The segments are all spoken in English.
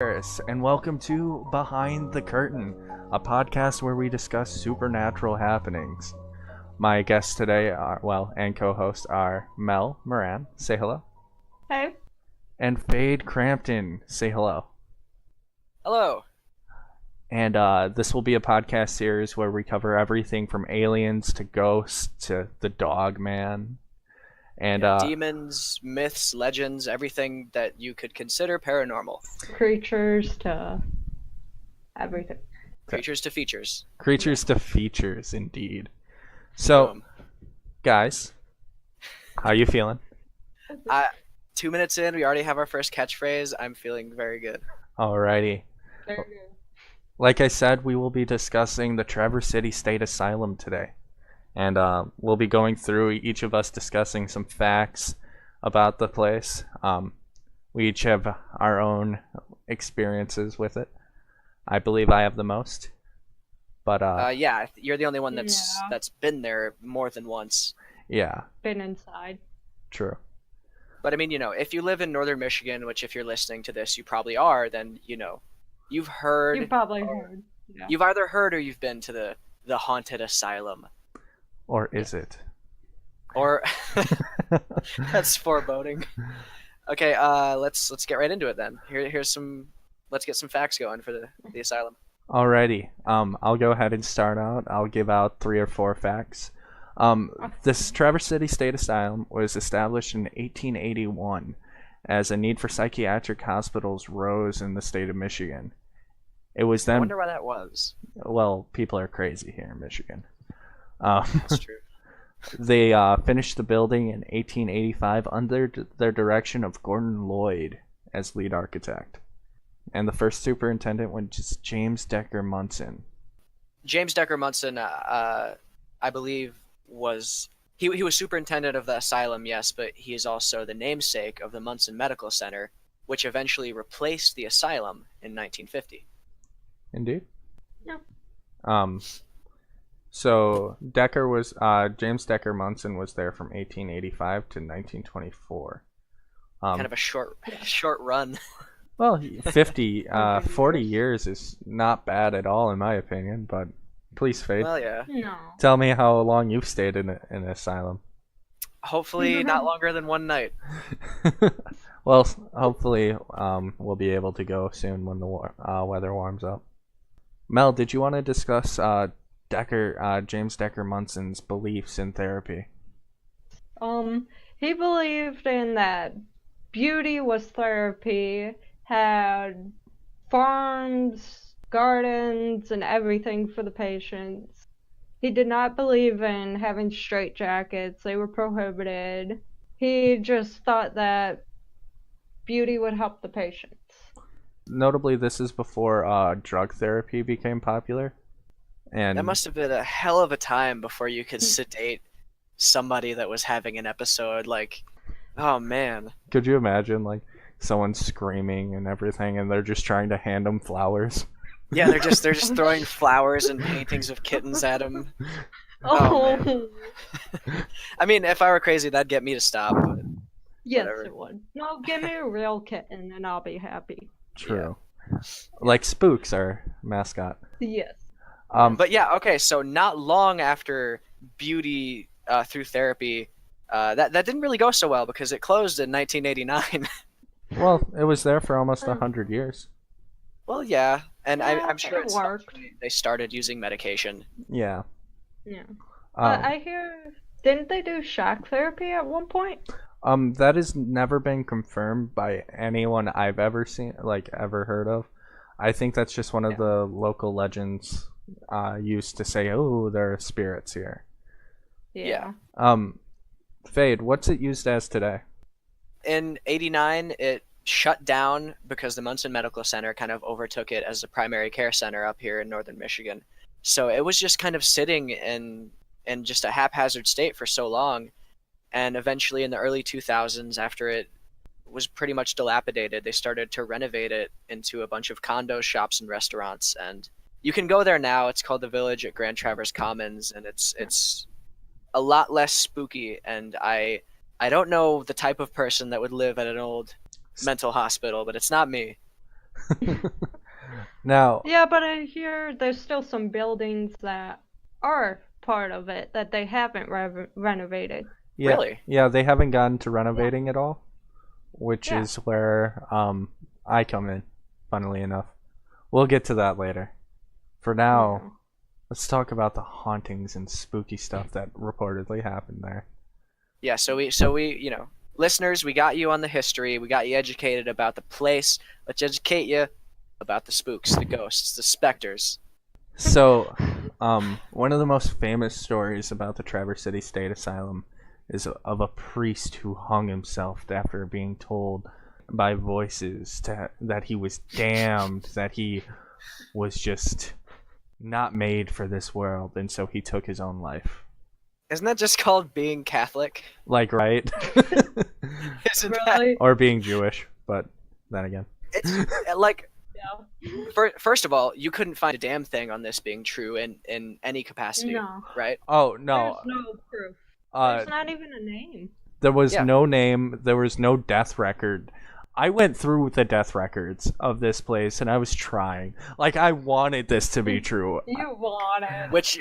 Harris, and welcome to Behind the Curtain, a podcast where we discuss supernatural happenings. My guests today and co-hosts are Mel Moran, say hello, Hey. and Feyd Crampton, say hello. Hello. And this will be a podcast series where we cover everything from aliens to ghosts to the dog man. And demons, myths, legends, everything that you could consider paranormal. Creatures to everything. Creatures to features. Creatures to features, indeed. So, Boom. guys, how you feeling? 2 minutes in, we already have our first catchphrase. I'm feeling very good. Alrighty. Very good. Like I said, we will be discussing the Traverse City State Asylum today. And we'll be going through, each of us discussing some facts about the place. We each have our own experiences with it. I believe I have the most. But yeah, you're the only one that's been there more than once. Yeah. Been inside. True. But I mean, if you live in northern Michigan, which if you're listening to this, you probably are, then you've heard. You probably heard. Yeah. You've either heard or you've been to the haunted asylum. Or is it? Or that's foreboding. Okay, let's get right into it then. Let's get some facts going for the asylum. Alrighty. I'll go ahead and start out. I'll give out 3 or 4 facts. This Traverse City State Asylum was established in 1881 as a need for psychiatric hospitals rose in the state of Michigan. It was then. I wonder why that was. Well, people are crazy here in Michigan. That's true. They finished the building in 1885 under the direction of Gordon Lloyd as lead architect. And the first superintendent was James Decker Munson. James Decker Munson, I believe, he was superintendent of the asylum, yes, but he is also the namesake of the Munson Medical Center, which eventually replaced the asylum in 1950. Indeed? Yeah. So James Decker Munson was there from 1885 to 1924. Kind of a short run. Well, 40 years is not bad at all in my opinion, but please, Feyd. Well, yeah. No. Tell me how long you've stayed in an asylum. Hopefully not longer than one night. Well, hopefully we'll be able to go soon when the weather warms up. Mel, did you want to discuss James Decker Munson's beliefs in therapy? He believed in that beauty was therapy, had farms, gardens, and everything for the patients. He did not believe in having straitjackets. They were prohibited. He just thought that beauty would help the patients. Notably, this is before drug therapy became popular. And that must have been a hell of a time before you could sedate somebody that was having an episode. Like, oh man. Could you imagine, like, someone screaming and everything, and they're just trying to hand them flowers? Yeah, they're just throwing flowers and paintings of kittens at him. Oh. I mean, if I were crazy, that'd get me to stop. But Yes, whatever. it would. No, give me a real kitten and I'll be happy. True. Yeah. Like Spooks, our mascot. Yes. But yeah, okay. So not long after beauty through therapy, that didn't really go so well because it closed in 1989. Well, it was there for almost 100 years. Well, yeah, and Yeah, I'm sure it worked. They started using medication. Yeah. Yeah. I hear, didn't they do shock therapy at one point? That has never been confirmed by anyone I've ever seen, ever heard of. I think that's just one of the local legends used to say, oh, there are spirits here. Yeah. Feyd, what's it used as today? In 89, it shut down because the Munson Medical Center kind of overtook it as the primary care center up here in northern Michigan. So it was just kind of sitting in just a haphazard state for so long. And eventually in the early 2000s, after it was pretty much dilapidated, they started to renovate it into a bunch of condos, shops, and restaurants. And you can go there now. It's called the Village at Grand Traverse Commons, and it's a lot less spooky. And I don't know the type of person that would live at an old mental hospital, but it's not me. Now, Yeah, but I hear there's still some buildings that are part of it that they haven't renovated. yeah, Really? yeah, they haven't gotten to renovating at all, which Yeah. is where I come in, funnily enough. We'll get to that later. For now, Yeah. let's talk about the hauntings and spooky stuff that reportedly happened there. Yeah, so we, listeners, we got you on the history. We got you educated about the place. Let's educate you about the spooks, the ghosts, the specters. So, one of the most famous stories about the Traverse City State Asylum is of a priest who hung himself after being told by voices that he was damned, that he was just not made for this world, and so he took his own life. Isn't that just called being Catholic? Like, right? Isn't Really? Or being Jewish, but then again. It's like, Yeah. first of all, you couldn't find a damn thing on this being true in any capacity, No. right? Oh, no. There's no proof. Uh, There's not even a name. there was Yeah. no name, there was no death record. I went through the death records of this place and I was trying. Like, I wanted this to be true. You want it. Which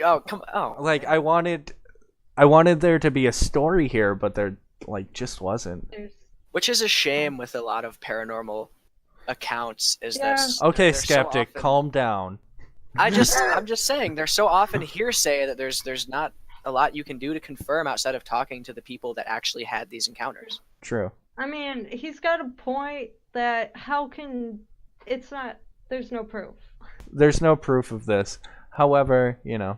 Like, I wanted there to be a story here, but there just wasn't. which is a shame with a lot of paranormal accounts. Is Yeah. that Okay, they're so skeptic, often- calm down. I'm just saying they're so often hearsay that there's not a lot you can do to confirm outside of talking to the people that actually had these encounters. True. I mean, he's got a point that there's no proof. There's no proof of this. However, No.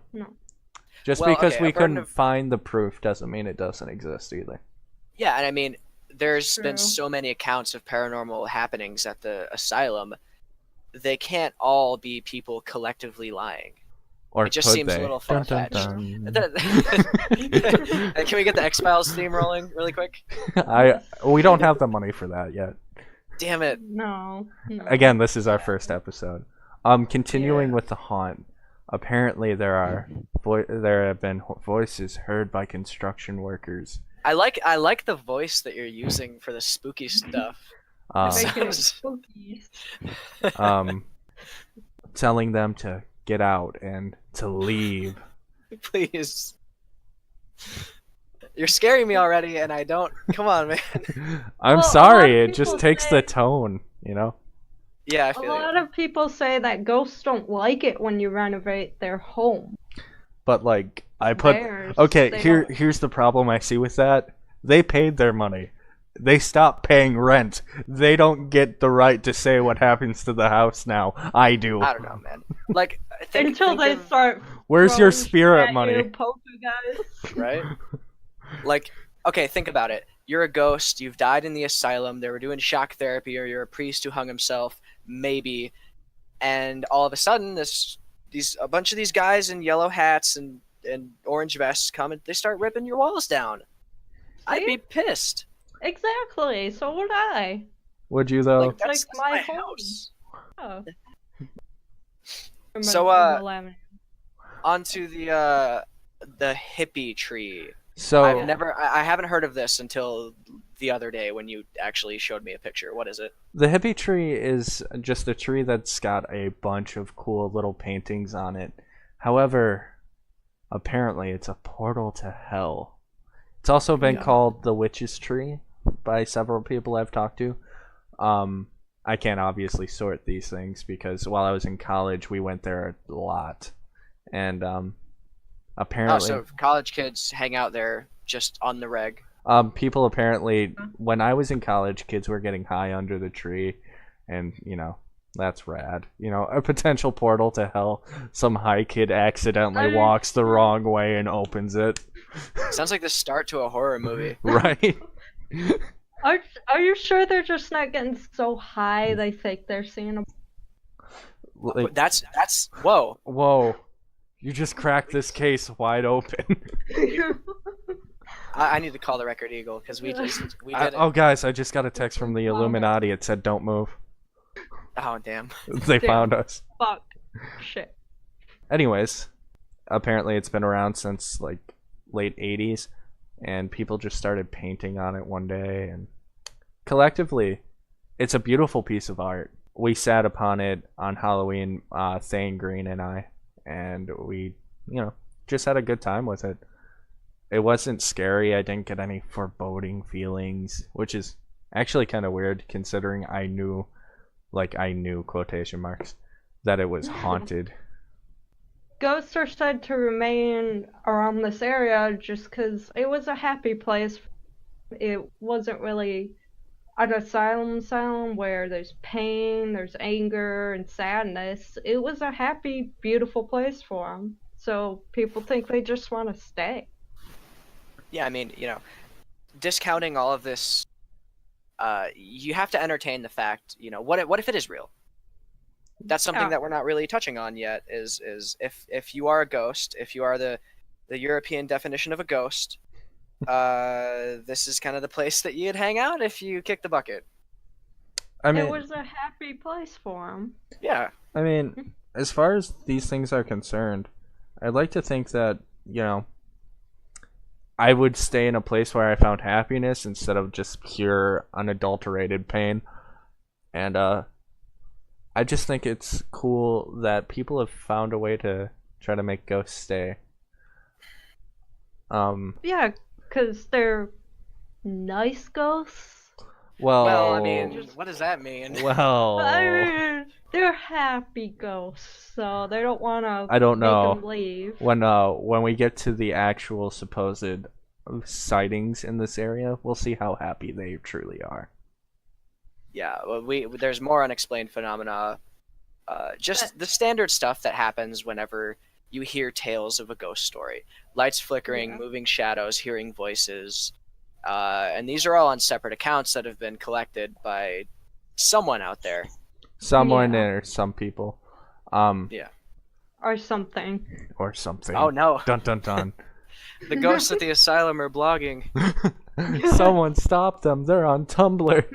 just Well, because okay, we I've heard couldn't of- find the proof doesn't mean it doesn't exist either. Yeah, and I mean, there's been True. so many accounts of paranormal happenings at the asylum. They can't all be people collectively lying. Or It just could seems a they? little Dun, dun, far-fetched. dun. Can we get the X-Files theme rolling really quick? We don't have the money for that yet. Damn it. No. Again, this is our first episode. Continuing with the haunt. Apparently, there have been voices heard by construction workers. I like the voice that you're using for the spooky stuff. Making it Sounds- spooky. Telling them to get out and to leave. Please. You're scaring me already, and I don't. Come on, man. I'm Well, a lot sorry, of it just people takes the say- tone, you know? Yeah, I A feel lot you. of people say that ghosts don't like it when you renovate their home. But like I put Theirs, okay, they here don't. here's the problem I see with that. They paid their money. They stopped paying rent. They don't get the right to say what happens to the house now. I do. I don't know, man. Like, Until they of- start. Where's your throwing shit spirit at money? you, poltergeist. right? Like, okay, think about it. You're a ghost. You've died in the asylum. They were doing shock therapy, or you're a priest who hung himself, maybe. And all of a sudden, a bunch of these guys in yellow hats and orange vests come and they start ripping your walls down. I'd be pissed. Exactly. So would I. Would you though? Like, that's my my home. house. Oh. So, Remember, Onto the hippie tree. So I haven't heard of this until the other day when you actually showed me a picture. What is it? the hippie tree is just a tree that's got a bunch of cool little paintings on it. However, apparently it's a portal to hell. It's also been Yeah. called the witch's tree by several people I've talked to. I can't obviously sort these things because while I was in college, we went there a lot, and apparently, Oh, so college kids hang out there just on the reg. people apparently when I was in college, kids were getting high under the tree, and that's rad. A potential portal to hell. Some high kid accidentally walks the wrong way and opens it. Sounds like the start to a horror movie. Right? Are you sure they're just not getting so high they think they're seeing a Like, That's whoa. whoa. You just cracked this case wide open. I need to call the Record Eagle because we did it. Oh, guys, I just got a text from the Illuminati. It said, don't move. Oh damn. They Damn. found us. Fuck. Shit. Anyways, apparently it's been around since, like, late 80s, and people just started painting on it one day, and collectively, it's a beautiful piece of art. we sat upon it on Halloween, Thane Green and we, just had a good time with it. It wasn't scary. I didn't get any foreboding feelings, which is actually kind of weird considering I knew quotation marks that it was haunted. Ghosts are said to remain around this area just because it was a happy place. It wasn't really an asylum where there's pain, there's anger, and sadness. It was a happy, beautiful place for them. So people think they just want to stay. Yeah, I mean, discounting all of this, you have to entertain the fact, what if it is real? That's something that we're not really touching on yet. Is if you are a ghost, if you are the European definition of a ghost, this is kind of the place that you'd hang out if you kick the bucket. I mean, it was a happy place for him. Yeah. I mean, as far as these things are concerned, I'd like to think that, I would stay in a place where I found happiness instead of just pure, unadulterated pain. And, I just think it's cool that people have found a way to try to make ghosts stay. Yeah, because they're nice ghosts. Well, I mean, what does that mean? Well, I mean, they're happy ghosts, so they don't want to I don't know. make them leave. When we get to the actual supposed sightings in this area, we'll see how happy they truly are. Yeah, well, there's more unexplained phenomena. Just the standard stuff that happens whenever you hear tales of a ghost story: lights flickering, moving shadows, hearing voices, and these are all on separate accounts that have been collected by someone out there. Someone or some people. Yeah. Or something. Or something. Oh no! Dun dun dun. The ghosts at the asylum are blogging. Someone stop them! They're on Tumblr.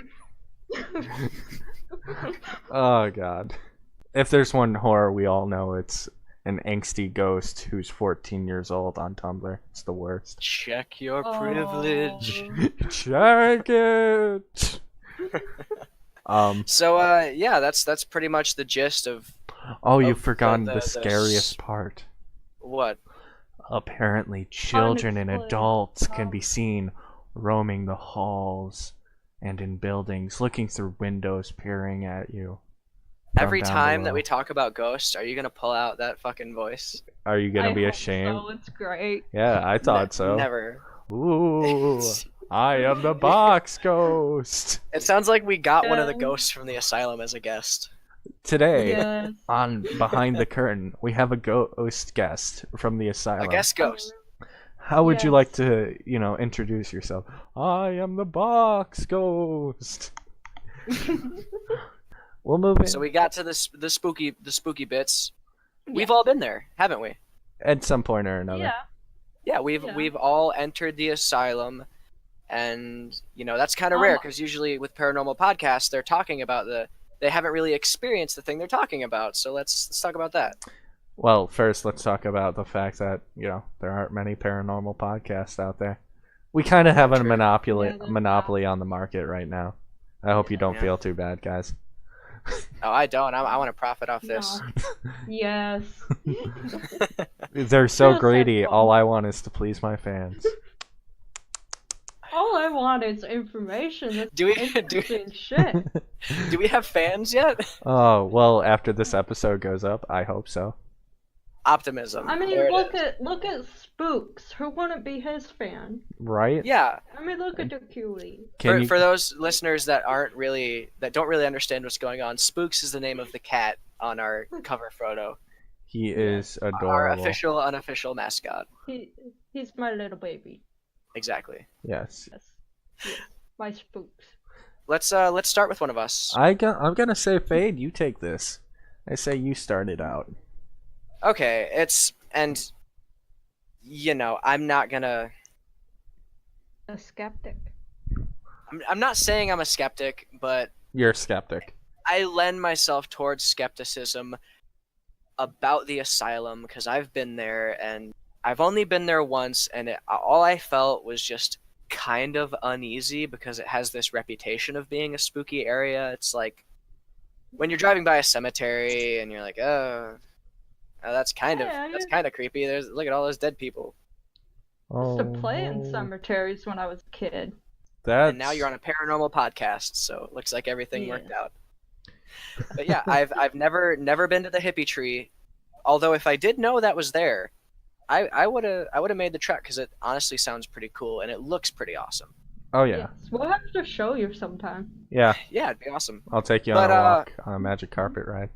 Oh god. If there's one horror we all know, it's an angsty ghost who's 14 years old on Tumblr. It's the worst. Check your privilege. Check it. So yeah, that's pretty much the gist of. Oh, you've forgotten the scariest part. What? Apparently, children and adults can be seen roaming the halls and in buildings, looking through windows, peering at you. Every time that we talk about ghosts, are you gonna pull out that fucking voice? Are you gonna be hope ashamed? So. It's great. Yeah, I thought so. Never. Ooh, I am the box ghost. It sounds like we got one of the ghosts from the asylum as a guest. Today, on Behind the Curtain, we have a ghost guest from the asylum. A guest ghost. How would you like to, introduce yourself? I am the box ghost. We'll move in. So we got to the spooky bits. We've all been there, haven't we? At some point or another. Yeah, we've all entered the asylum, and that's kind of rare because usually with paranormal podcasts they're talking about they haven't really experienced the thing they're talking about. So let's talk about that. Well, first let's talk about the fact that there aren't many paranormal podcasts out there. We kind of have a monopoly on the market right now. I hope you don't feel too bad, guys. Oh, I don't. I want to profit off this. Yes. They're so greedy. All I want is to please my fans. All I want is information. That's Do we shit. Do we have fans yet? Oh, well, after this episode goes up, I hope so. Optimism. I mean, There look it at Spooks. Who wouldn't be his fan? Right? Yeah. I mean, look at the cutie. For those listeners that don't really understand what's going on, Spooks is the name of the cat on our cover photo. He is adorable. Our official, unofficial mascot. He's my little baby. Exactly. Yes. Yes. My Spooks. Let's start with one of us. I'm gonna say, Feyd, you take this. I say you started out. Okay, I'm not gonna. A skeptic. I'm not saying I'm a skeptic, but You're a skeptic. I lend myself towards skepticism about the asylum because I've been there, and I've only been there once, and all I felt was just kind of uneasy because it has this reputation of being a spooky area. It's like when you're driving by a cemetery and you're like, that's kind Yeah, of creepy. Look at all those dead people. I used to play in no. cemeteries when I was a kid. And now you're on a paranormal podcast, so it looks like everything worked out. But yeah, I've never been to the hippie tree. Although if I did know that was there, I would have made the trek because it honestly sounds pretty cool and it looks pretty awesome. Oh yeah. Yes, we'll have to show you sometime. Yeah. Yeah, it'd be awesome. I'll take you on a walk on a magic carpet ride.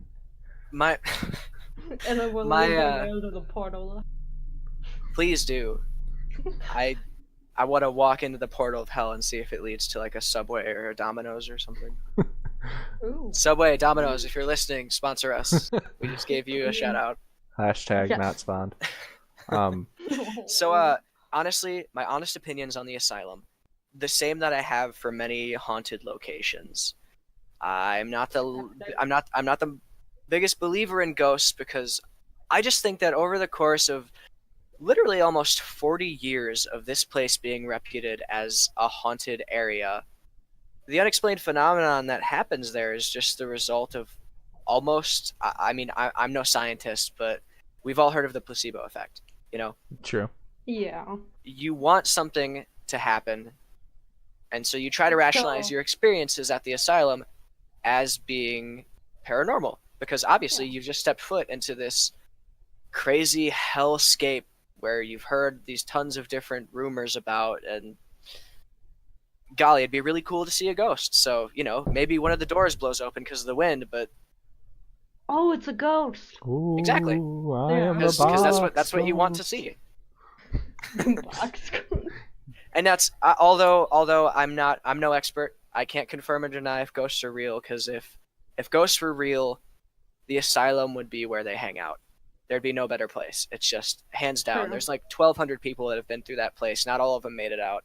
My And then we'll leave you to the portal. Please do. I want to walk into the portal of hell and see if it leads to like a Subway or a Domino's or something. Ooh. Subway, Domino's, if you're listening, sponsor us. We just gave you a shout out. Hashtag Yes. not spawned. So honestly, my honest opinions on the asylum, the same that I have for many haunted locations. I'm not the biggest believer in ghosts because I just think that over the course of literally almost 40 years of this place being reputed as a haunted area, the unexplained phenomenon that happens there is just the result of almost, I'm no scientist, but we've all heard of the placebo effect, you know? True. Yeah. You want something to happen, and so you try to rationalize your experiences at the asylum as being paranormal, because obviously you've just stepped foot into this crazy hellscape where you've heard these tons of different rumors about, and golly, it'd be really cool to see a ghost. So, maybe one of the doors blows open because of the wind, but Oh, it's a ghost. Ooh, exactly. I am Because that's what you want to see. Box. And that's although I'm no expert, I can't confirm or deny if ghosts are real, because if ghosts were real, the asylum would be where they hang out. There'd be no better place. It's just hands down. True. There's like 1,200 people that have been through that place. Not all of them made it out.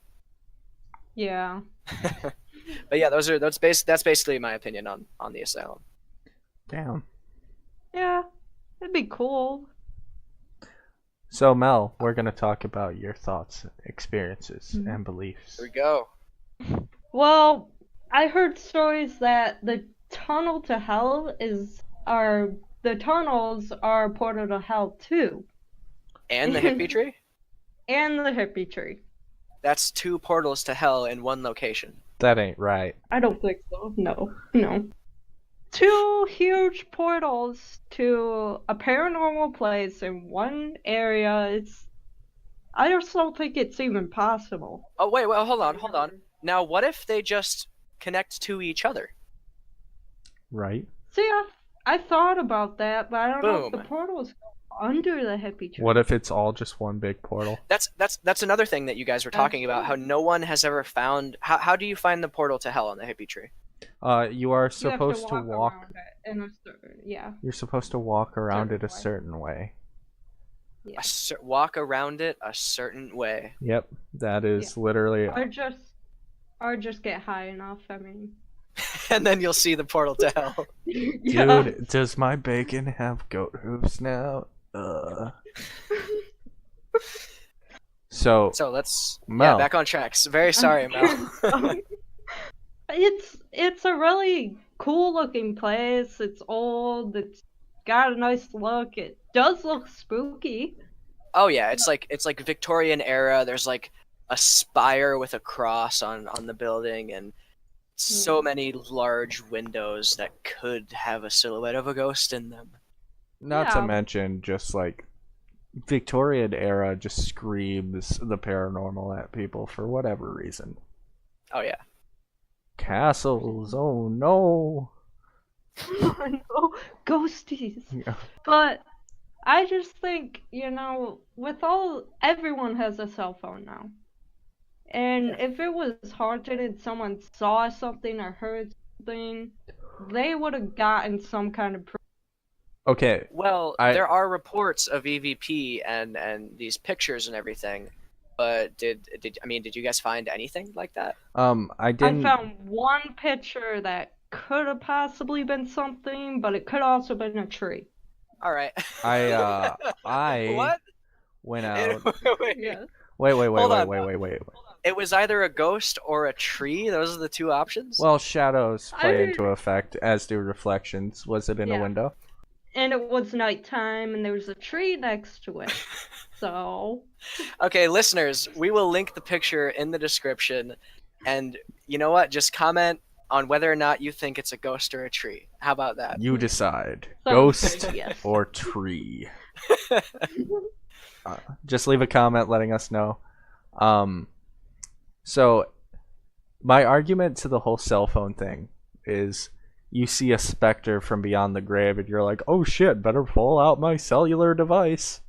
Yeah. But yeah, that's basically my opinion on the asylum. Damn. Yeah. It'd be cool. So Mel, we're gonna talk about your thoughts, experiences, and beliefs. Here we go. Well, I heard stories that the tunnel to hell the tunnels are a portal to hell too. And the hippie tree? And the hippie tree. That's 2 portals to hell in one location. That ain't right. I don't think so. No. 2 huge portals to a paranormal place in one area. I just don't think it's even possible. Oh wait, hold on. Now what if they just connect to each other? Right. See, I thought about that, but I don't know if Boom. the portals go under the hippie tree. What if it's all just one big portal? That's another thing that you guys were talking about, how no one has ever found. How do you find the portal to hell on the hippie tree? You are supposed to walk. around it in a certain, yeah. You're supposed to walk around it a Certain way. certain way. Yeah. Walk around it a certain way. Yep, that is literally. Or just get high enough. I mean. And then you'll see the portal to hell. Yeah. Dude, does my bacon have goat hooves now? So let's Mel. back on track. Very sorry, Mel. It's a really cool looking place. It's old. It's got a nice look. It does look spooky. Oh yeah, it's like Victorian era. There's like a spire with a cross on the building, and so many large windows that could have a silhouette of a ghost in them. Not to mention, just like Victorian era just screams the paranormal at people for whatever reason. Oh yeah. Castles, oh no. Oh no, ghosties. Yeah. But I just think, everyone has a cell phone now. And if it was haunted and someone saw something or heard something, they would have gotten some kind of proof. Okay. Well, there are reports of EVP and these pictures and everything, but did you guys find anything like that? I didn't. I found one picture that could have possibly been something, but it could also been a tree. All right. I What? went out. Wait. Yeah. Wait. Hold on. It was either a ghost or a tree. Those are the two options. Well, shadows play I- into effect, as do reflections. Was it in a Yeah. window? And it was nighttime, and there was a tree next to it. So, Okay, listeners, we will link the picture in the description, and you know what? Just comment on whether or not you think it's a ghost or a tree. How about that? You decide. Sounds Ghost good, yes. or tree. Just leave a comment letting us know. So my argument to the whole cell phone thing is you see a specter from beyond the grave and you're like, oh shit, better pull out my cellular device.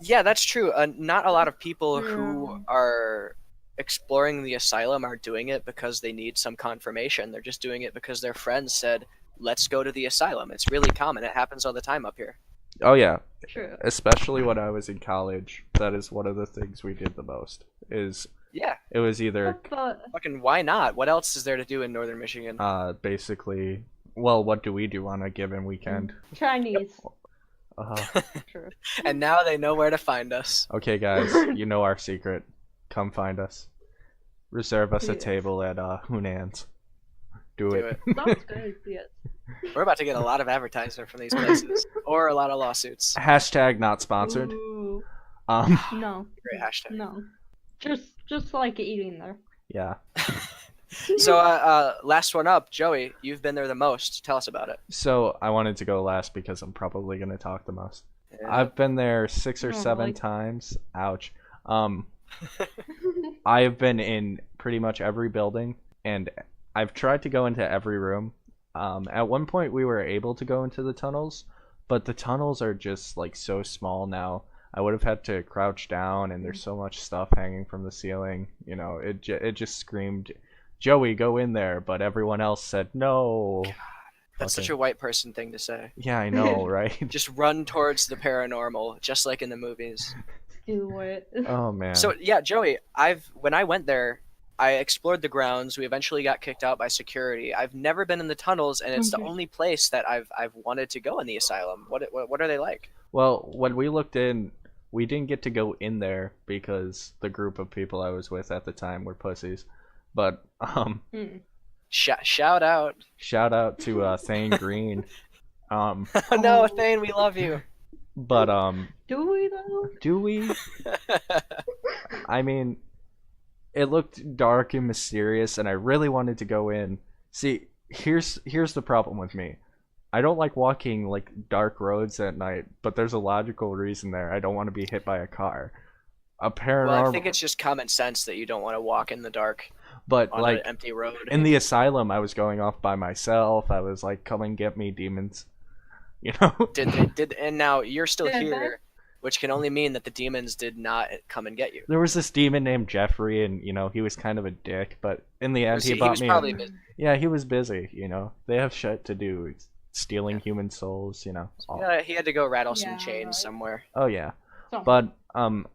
Yeah, that's true. Not a lot of people Yeah. who are exploring the asylum are doing it because they need some confirmation. They're just doing it because their friends said, let's go to the asylum. It's really common. It happens all the time up here. Oh yeah, true. especially when I was in college. That is one of the things we did the most. Yeah, It was either But fucking why not? What else is there to do in northern Michigan? basically, well, what do we do on a given weekend? Chinese. True. And now they know where to find us. Okay, guys, you know our secret. Come find us. Reserve us a Yes. table at Hunan's. Do Do it. it. Sounds good, yes. We're about to get a lot of advertisement from these places, or a lot of lawsuits. Hashtag not sponsored. Ooh, no. Great hashtag. No. Just like eating there. Yeah. So, last one up, Joey. You've been there the most. Tell us about it. So I wanted to go last because I'm probably gonna talk the most. Yeah. I've been there 6 or Oh, 7 like- times. Ouch. I've been in pretty much every building, and I've tried to go into every room. At one point, we were able to go into the tunnels, but the tunnels are just like so small now. I would have had to crouch down, and there's so much stuff hanging from the ceiling. You know, it just screamed, "Joey, go in there!" But everyone else said no. That's such a white person thing to say. Yeah, I know, right? Just run towards the paranormal, just like in the movies. Do it. Oh man. So yeah, Joey, when I went there, I explored the grounds. We eventually got kicked out by security. I've never been in the tunnels, and it's the Okay. only place that I've wanted to go in the asylum. What are they like? Well, when we looked in, we didn't get to go in there because the group of people I was with at the time were pussies. But Mm. Shout out! shout out to Thane Green. No, Thane, we love you. But Do we though? do we? I mean, it looked dark and mysterious, and I really wanted to go in. See, here's the problem with me. I don't like walking like dark roads at night, but there's a logical reason there. I don't want to be hit by a car. A paranormal, Well, I think it's just common sense that you don't want to walk in the dark but on like an empty road. in the asylum, I was going off by myself. I was like, "Come and get me, demons," you know. And now you're still Did they? here, which can only mean that the demons did not come and get you. There was this demon named Jeffrey, and you know he was kind of a dick. But in the end, he He bought was me. probably busy. Yeah, he was busy. You know, they have shit to do, stealing human souls. You know. all- Yeah, he had to go rattle some Yeah, chains right. somewhere. Oh yeah, So, but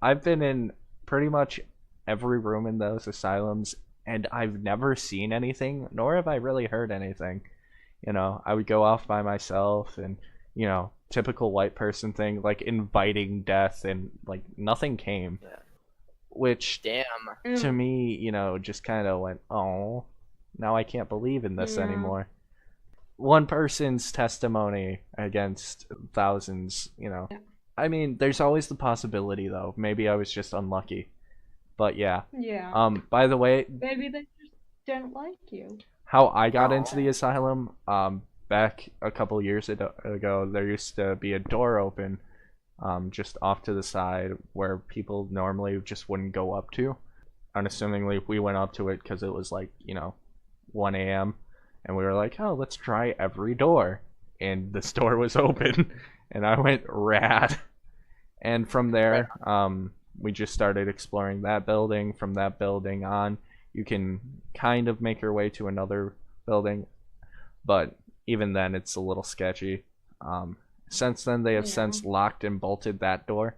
I've been in pretty much every room in those asylums, and I've never seen anything, nor have I really heard anything. You know, I would go off by myself, and you know, typical white person thing, like inviting death, and like nothing came. Yeah. Which Damn. to me, you know, just kind of went, oh, now I can't believe in this Yeah. anymore. One person's testimony against thousands, you know. Yeah. I mean, there's always the possibility, though. Maybe I was just unlucky. But yeah. yeah. By the way, Maybe they just didn't like you. how I got into Aw. the asylum, back a couple years ago, there used to be a door open, just off to the side where people normally just wouldn't go up to. Unassumingly, we went up to it because it was like, you know, 1 a.m. and we were like, oh, let's try every door. And this door was open, and I went rad. And from there, we just started exploring that building. From that building on, you can kind of make your way to another building, but even then, it's a little sketchy. Since then, they have Yeah. since locked and bolted that door,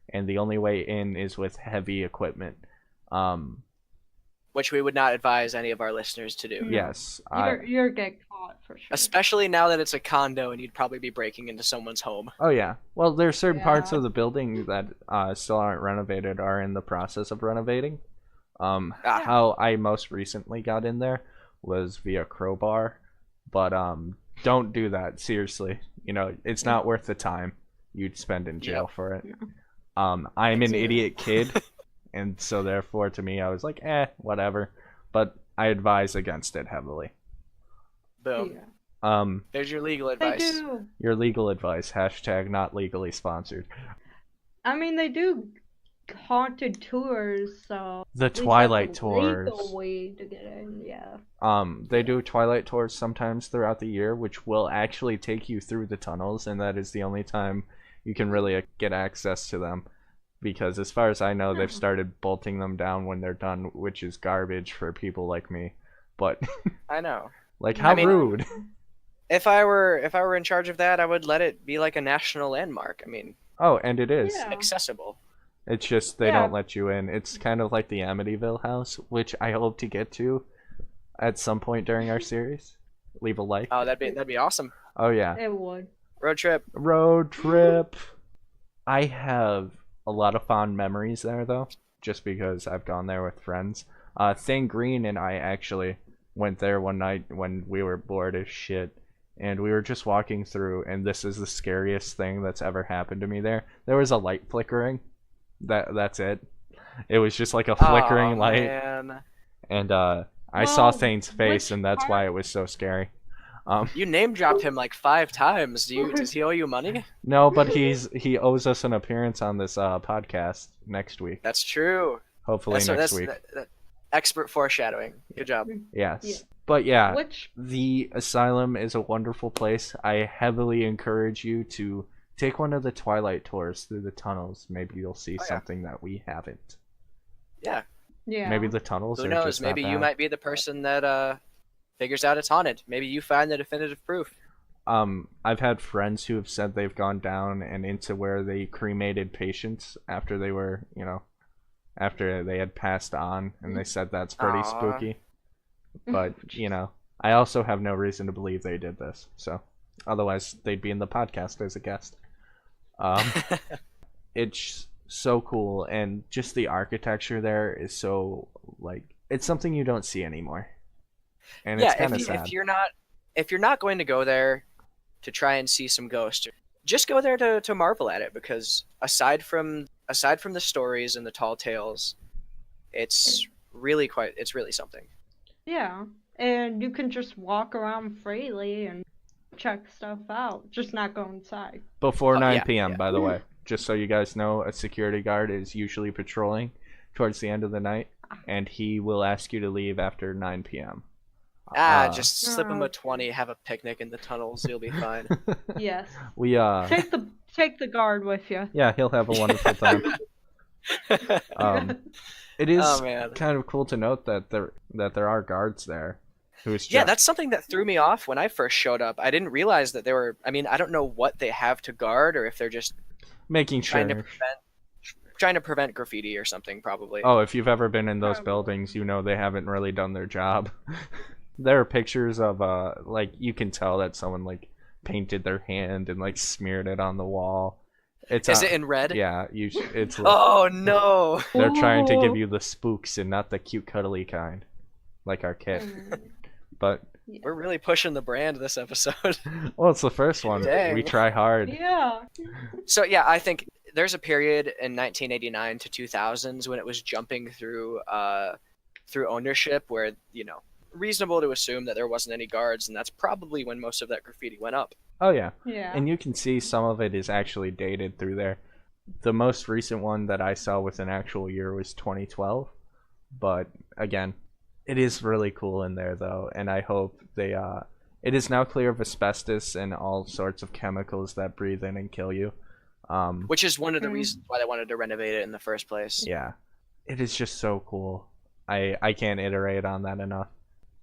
and the only way in is with heavy equipment. Which we would not advise any of our listeners to do. No. Yes, You're get caught for sure. Especially now that it's a condo and you'd probably be breaking into someone's home. oh yeah. Well, there's certain parts Yeah. of the building that still aren't renovated, are in the process of renovating. How I most recently got in there was via crowbar, but don't do that, seriously. You know, it's not worth the time you'd spend in jail for it. I'm an idiot kid, and so therefore to me I was like, whatever. But I advise against it heavily. Boom. Yeah. There's your legal They advice. do. Your legal advice, hashtag not legally sponsored. I mean, they do haunted tours, so The at least Twilight that's a tours. legal way to get in. Yeah. They do Twilight tours sometimes throughout the year, which will actually take you through the tunnels, and that is the only time you can really get access to them. Because as far as I know, they've started bolting them down when they're done, which is garbage for people like me. But I know. like, how rude. If I were in charge of that, I would let it be like a national landmark. I mean, Oh, and it is. Yeah. accessible. It's just they Yeah. don't let you in. It's kind of like the Amityville house, which I hope to get to at some point during our series. Leave a like. Oh, that'd be awesome. Oh yeah. It would. Road trip. Road trip. I have a lot of fond memories there, though, just because I've gone there with friends. Thane Green and I actually went there one night when we were bored as shit, and we were just walking through, and this is the scariest thing that's ever happened to me there. There was a light flickering. That's it. It was just like a flickering light, Man. and I saw Well, Thane's face, which and that's part- why it was so scary. You name dropped him like 5 times. Does he owe you money? No, but he owes us an appearance on this podcast next week. That's true. Hopefully next week. Expert foreshadowing. Good job. Yes. Yeah. But yeah, Which the asylum is a wonderful place. I heavily encourage you to take one of the Twilight tours through the tunnels. Maybe you'll see Oh, yeah. something that we haven't. Yeah. yeah. Maybe the tunnels Who are knows? just Maybe not you bad. might be the person that figures out it's haunted. Maybe you find the definitive proof. I've had friends who have said they've gone down and into where they cremated patients after they were, after they had passed on, and they said that's pretty Aw. spooky. But, I also have no reason to believe they did this, so otherwise they'd be in the podcast as a guest. It's so cool, and just the architecture there is so, it's something you don't see anymore. And it's kind of sad. if you're not going to go there to try and see some ghosts, just go there to marvel at it, because aside from the stories and the tall tales, it's really something. Yeah. And you can just walk around freely and check stuff out. Just not go inside. Before 9 yeah, p.m., yeah. by the way. Just so you guys know, a security guard is usually patrolling towards the end of the night, and he will ask you to leave after 9 p.m. Just slip him a 20, have a picnic in the tunnels, you'll be fine. Yes. We Take the guard with you. yeah, he'll have a wonderful time. It is Oh, man. kind of cool to note that there are guards there. Yeah, that's something that threw me off when I first showed up. I didn't realize that they were. I mean, I don't know what they have to guard, or if they're just making sure. trying to prevent graffiti or something, probably. Oh, if you've ever been in those Probably. buildings, you know they haven't really done their job. There are pictures of you can tell that someone painted their hand and smeared it on the wall. Is it in red? Yeah, it's. Oh no! They're trying to give Ooh. you the spooks and not the cute cuddly kind, like our kit. But We're really pushing the brand this episode. well, it's the first one. Dang. We try hard. Yeah. So yeah, I think there's a period in 1989 to 2000s when it was jumping through ownership, where reasonable to assume that there wasn't any guards, and that's probably when most of that graffiti went up. Oh yeah. Yeah. And you can see some of it is actually dated through there. The most recent one that I saw with an actual year was 2012. But again, it is really cool in there though, and I hope it is now clear of asbestos and all sorts of chemicals that breathe in and kill you. Which is one of the reasons why they wanted to renovate it in the first place. Yeah. It is just so cool. I can't iterate on that enough.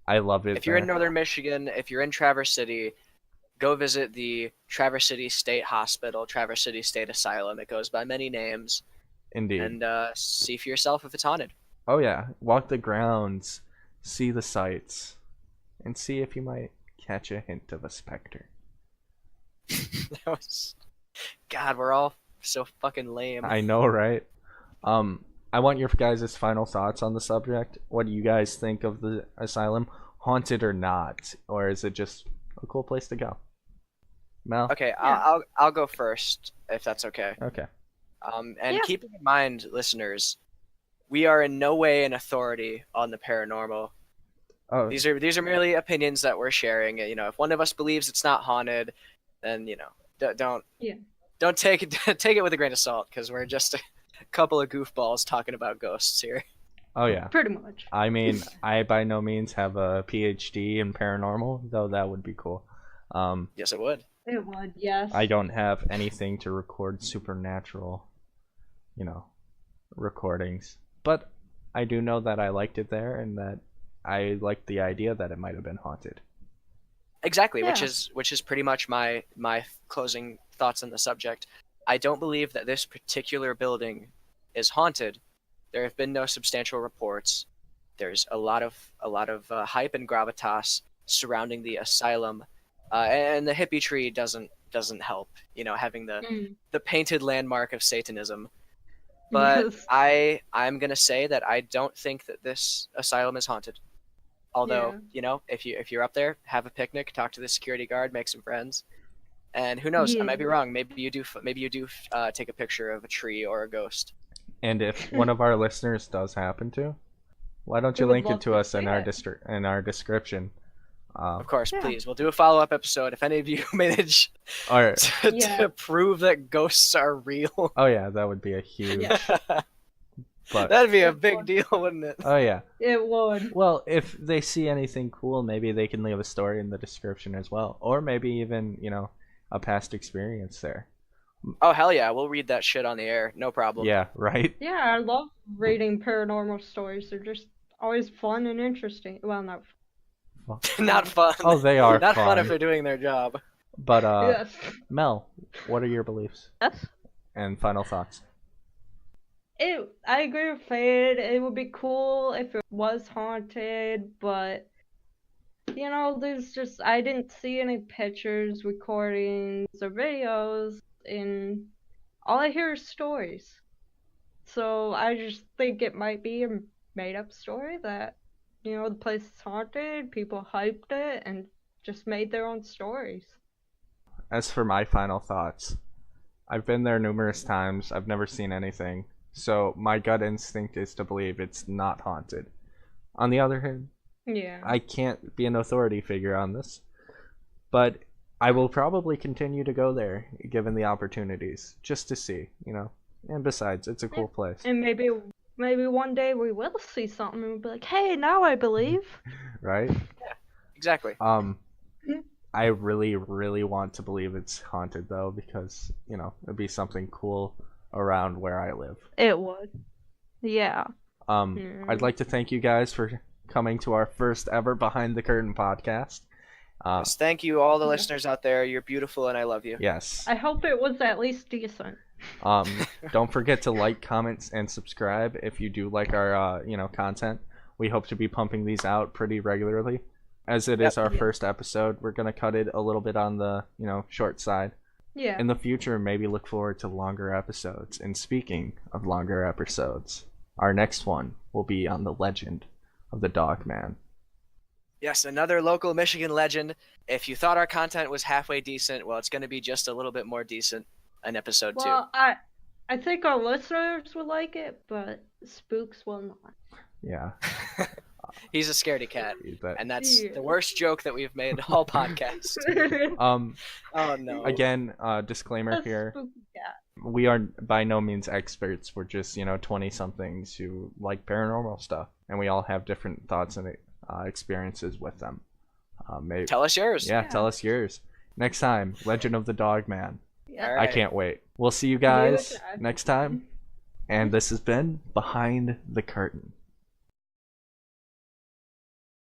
I love it. If you're in northern Michigan, if you're in Traverse City, go visit the Traverse City State Hospital, Traverse City State Asylum. It goes by many names. Indeed. And see for yourself if it's haunted. Oh yeah. Walk the grounds, see the sights, and see if you might catch a hint of a specter. God, we're all so fucking lame. I know, right? I want your guys' final thoughts on the subject. What do you guys think of the asylum? Haunted or not? Or is it just a cool place to go? Mel? Okay, Yeah. I'll go first if that's okay. Okay. And Yeah. keeping in mind, listeners, we are in no way an authority on the paranormal. Oh, These are merely opinions that we're sharing. You know, if one of us believes it's not haunted, then don't Yeah. don't take it take it with a grain of salt, because we're just a couple of goofballs talking about ghosts here. oh yeah. Pretty much. I mean, I by no means have a PhD in paranormal, though that would be cool. Yes, it would. It would, yes. I don't have anything to record supernatural, recordings. But I do know that I liked it there and that I liked the idea that it might have been haunted. Exactly, Yeah. which is pretty much my closing thoughts on the subject. I don't believe that this particular building is haunted. There have been no substantial reports. There's a lot of hype and gravitas surrounding the asylum, and the hippie tree doesn't help. Having the painted landmark of Satanism. But Yes. I'm gonna say that I don't think that this asylum is haunted. Although, if you're up there, have a picnic, talk to the security guard, make some friends, and who knows? I might be Yeah. wrong. Maybe you do. Take a picture of a tree or a ghost. And if one of our listeners does happen to, why don't We you would link it love to to us see in our it. in our description? Of course, Yeah. please. We'll do a follow-up episode if any of you manage Or Yeah. to prove that ghosts are real. oh yeah, that would be a huge. Yeah. But That'd be a big deal, wouldn't it? oh yeah. It would. Well, if they see anything cool, maybe they can leave a story in the description as well, or maybe even a past experience there. Oh hell yeah, we'll read that shit on the air, no problem. Yeah, right. Yeah, I love reading paranormal stories. They're just always fun and interesting. Well, not Not fun. Oh, they are Not fun if fun. they're doing their job. But yes. Mel, what are your beliefs Yes. and final thoughts? I agree with Feyd. It would be cool if it was haunted, but there's just I didn't see any pictures, recordings, or videos, and all I hear is stories. So I just think it might be a made-up story that the place is haunted, people hyped it, and just made their own stories. As for my final thoughts, I've been there numerous times. I've never seen anything. So my gut instinct is to believe it's not haunted. On the other hand, Yeah. I can't be an authority figure on this, but I will probably continue to go there given the opportunities just to see, And besides, it's a cool place, And maybe one day we will see something and we'll be like, hey, now I believe. right? Exactly. I really, really want to believe it's haunted though, because it'd be something cool around where I live. It would. Yeah. I'd like to thank you guys for coming to our first ever Behind the Curtain podcast. Yes, thank you, all the listeners out there. You're beautiful, and I love you. Yes. I hope it was at least decent. Don't forget to like, comment, and subscribe if you do like our content. We hope to be pumping these out pretty regularly. As it is our first episode, we're gonna cut it a little bit on the short side. Yeah. In the future, maybe look forward to longer episodes. And speaking of longer episodes, our next one will be on the legend of the Dog Man. Yes, another local Michigan legend. If you thought our content was halfway decent, well, it's going to be just a little bit more decent in episode 2. Well, I think our listeners will like it, but spooks will not. Yeah. He's a scaredy cat, But, and that's the worst joke that we've made all podcast. Oh no. Again, disclaimer A here. spooky cat. We are by no means experts. We're just 20-somethings who like paranormal stuff, and we all have different thoughts and experiences with them. Maybe Tell us yours. yeah, tell us yours next time. Legend of the Dog Man. Yeah. All right. I can't wait. We'll see you guys Yeah. next time, and this has been Behind the Curtain.